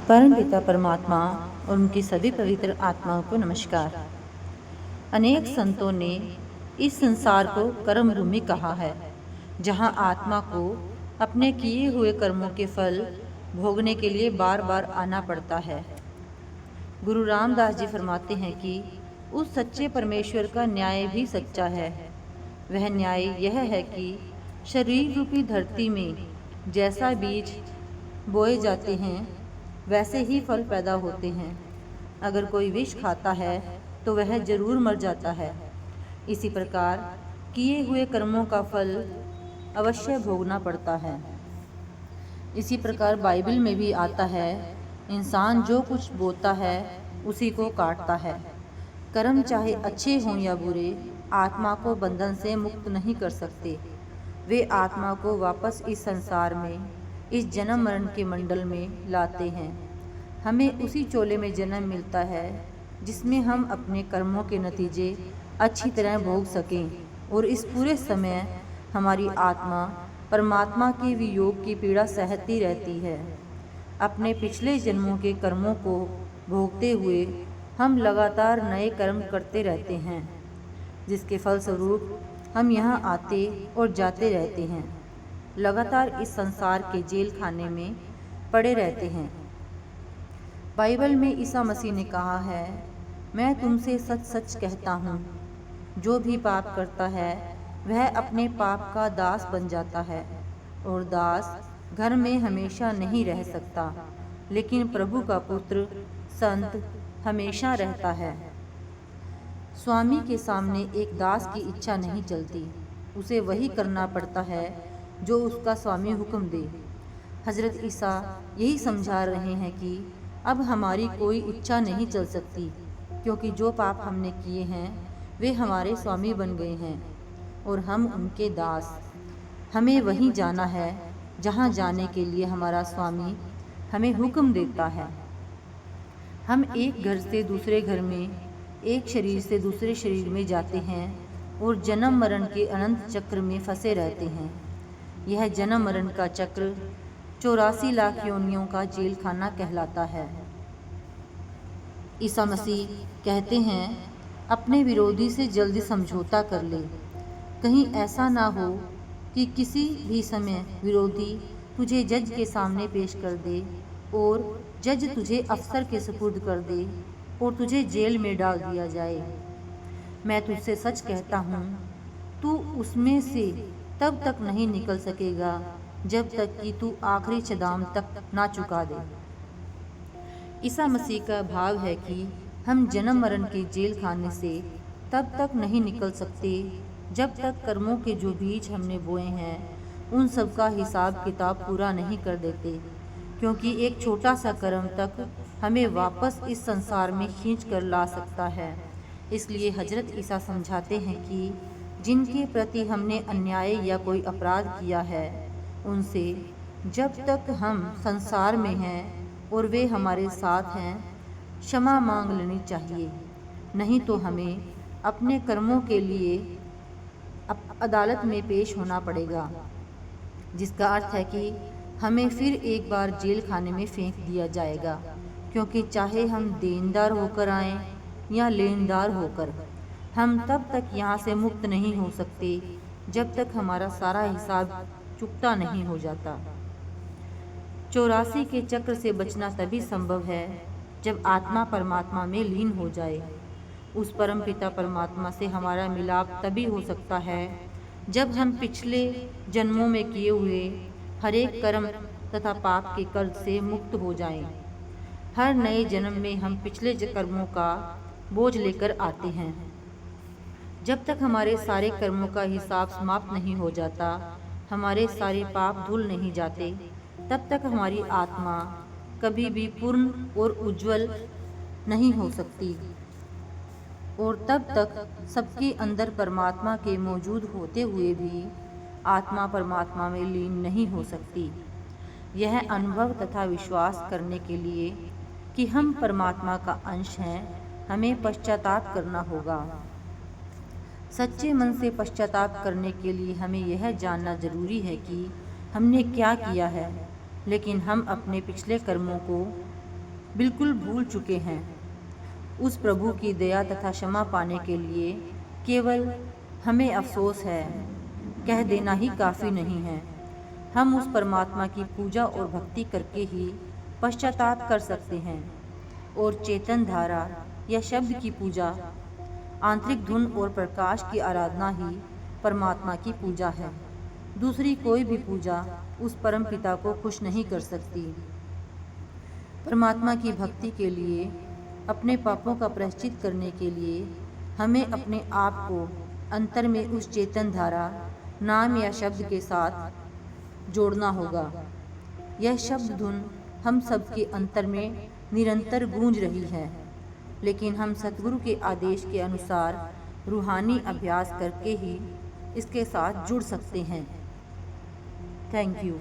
परमपिता परमात्मा और उनकी सभी पवित्र आत्माओं को नमस्कार। अनेक संतों ने इस संसार को कर्म भूमि कहा है, जहाँ आत्मा को अपने किए हुए कर्मों के फल भोगने के लिए बार बार आना पड़ता है। गुरु रामदास जी फरमाते हैं कि उस सच्चे परमेश्वर का न्याय भी सच्चा है। वह न्याय यह है कि शरीर रूपी धरती में जैसा बीज बोए जाते हैं वैसे ही फल पैदा होते हैं। अगर कोई विष खाता है तो वह जरूर मर जाता है। इसी प्रकार किए हुए कर्मों का फल अवश्य भोगना पड़ता है। इसी प्रकार बाइबल में भी आता है, इंसान जो कुछ बोता है उसी को काटता है। कर्म चाहे अच्छे हों या बुरे, आत्मा को बंधन से मुक्त नहीं कर सकते। वे आत्मा को वापस इस संसार में, इस जन्म मरण के मंडल में लाते हैं। हमें उसी चोले में जन्म मिलता है जिसमें हम अपने कर्मों के नतीजे अच्छी तरह भोग सकें, और इस पूरे समय हमारी आत्मा परमात्मा के वियोग की पीड़ा सहती रहती है। अपने पिछले जन्मों के कर्मों को भोगते हुए हम लगातार नए कर्म करते रहते हैं, जिसके फलस्वरूप हम यहाँ आते और जाते रहते हैं, लगातार इस संसार के जेल खाने में पड़े रहते हैं। बाइबल में ईसा मसीह ने कहा है, मैं तुमसे सच सच कहता हूँ, जो भी पाप करता है वह अपने पाप का दास बन जाता है, और दास घर में हमेशा नहीं रह सकता, लेकिन प्रभु का पुत्र संत हमेशा रहता है। स्वामी के सामने एक दास की इच्छा नहीं चलती, उसे वही करना पड़ता है जो उसका स्वामी हुक्म दे। हजरत ईसा यही समझा रहे हैं कि अब हमारी कोई इच्छा नहीं चल सकती, क्योंकि जो पाप हमने किए हैं वे हमारे स्वामी बन गए हैं और हम उनके दास। हमें वहीं जाना है जहाँ जाने के लिए हमारा स्वामी हमें हुक्म देता है। हम एक घर से दूसरे घर में, एक शरीर से दूसरे शरीर में जाते हैं और जन्म मरण के अनंत चक्र में फंसे रहते हैं। यह जन्म मरण का चक्र 84 लाख योनियों का जेल खाना कहलाता है। ईसा मसीह कहते हैं, अपने विरोधी से जल्दी समझौता कर ले। कहीं ऐसा ना हो कि किसी भी समय विरोधी तुझे जज के सामने पेश कर दे और जज तुझे अफसर के सुपुर्द कर दे और तुझे जेल में डाल दिया जाए। मैं तुझसे सच कहता हूँ, तू उसमें से तब तक नहीं निकल सकेगा जब तक कि तू आखिरी चदाम तक ना चुका दे। ईसा मसीह का भाव है कि हम जन्म मरण के जेल खाने से तब तक नहीं निकल सकते जब तक कर्मों के जो बीज हमने बोए हैं उन सब का हिसाब किताब पूरा नहीं कर देते, क्योंकि एक छोटा सा कर्म तक हमें वापस इस संसार में खींच कर ला सकता है। इसलिए हजरत ईसा समझाते हैं कि जिनके प्रति हमने अन्याय या कोई अपराध किया है, उनसे जब तक हम संसार में हैं और वे हमारे साथ हैं, क्षमा मांग लेनी चाहिए। नहीं तो हमें अपने कर्मों के लिए अदालत में पेश होना पड़ेगा, जिसका अर्थ है कि हमें फिर एक बार जेल खाने में फेंक दिया जाएगा, क्योंकि चाहे हम देनदार होकर आएं या लेनदार होकर, हम तब तक यहाँ से मुक्त नहीं हो सकते जब तक हमारा सारा हिसाब चुकता नहीं हो जाता। 84 के चक्र से बचना तभी संभव है जब आत्मा परमात्मा में लीन हो जाए। उस परम पिता परमात्मा से हमारा मिलाप तभी हो सकता है जब हम पिछले जन्मों में किए हुए हर एक कर्म तथा पाप के कर्ज से मुक्त हो जाएं। हर नए जन्म में हम पिछले कर्मों का बोझ लेकर आते हैं। जब तक हमारे सारे कर्मों का हिसाब समाप्त नहीं हो जाता, हमारे सारे पाप धुल नहीं जाते, तब तक हमारी आत्मा कभी भी पूर्ण और उज्जवल नहीं हो सकती, और तब तक सबके अंदर परमात्मा के मौजूद होते हुए भी आत्मा परमात्मा में लीन नहीं हो सकती। यह अनुभव तथा विश्वास करने के लिए कि हम परमात्मा का अंश हैं, हमें पश्चाताप करना होगा। सच्चे मन से पश्चाताप करने के लिए हमें यह जानना जरूरी है कि हमने क्या किया है, लेकिन हम अपने पिछले कर्मों को बिल्कुल भूल चुके हैं। उस प्रभु की दया तथा क्षमा पाने के लिए केवल हमें अफसोस है, कह देना ही काफ़ी नहीं है। हम उस परमात्मा की पूजा और भक्ति करके ही पश्चाताप कर सकते हैं। और चेतन धारा या शब्द की पूजा, आंतरिक धुन और प्रकाश की आराधना ही परमात्मा की पूजा है। दूसरी कोई भी पूजा उस परम पिता को खुश नहीं कर सकती। परमात्मा की भक्ति के लिए, अपने पापों का प्रायश्चित करने के लिए हमें अपने आप को अंतर में उस चेतन धारा, नाम या शब्द के साथ जोड़ना होगा। यह शब्द धुन हम सबके अंतर में निरंतर गूंज रही है, लेकिन हम सतगुरु के आदेश के अनुसार रूहानी अभ्यास करके ही इसके साथ जुड़ सकते हैं। Thank you.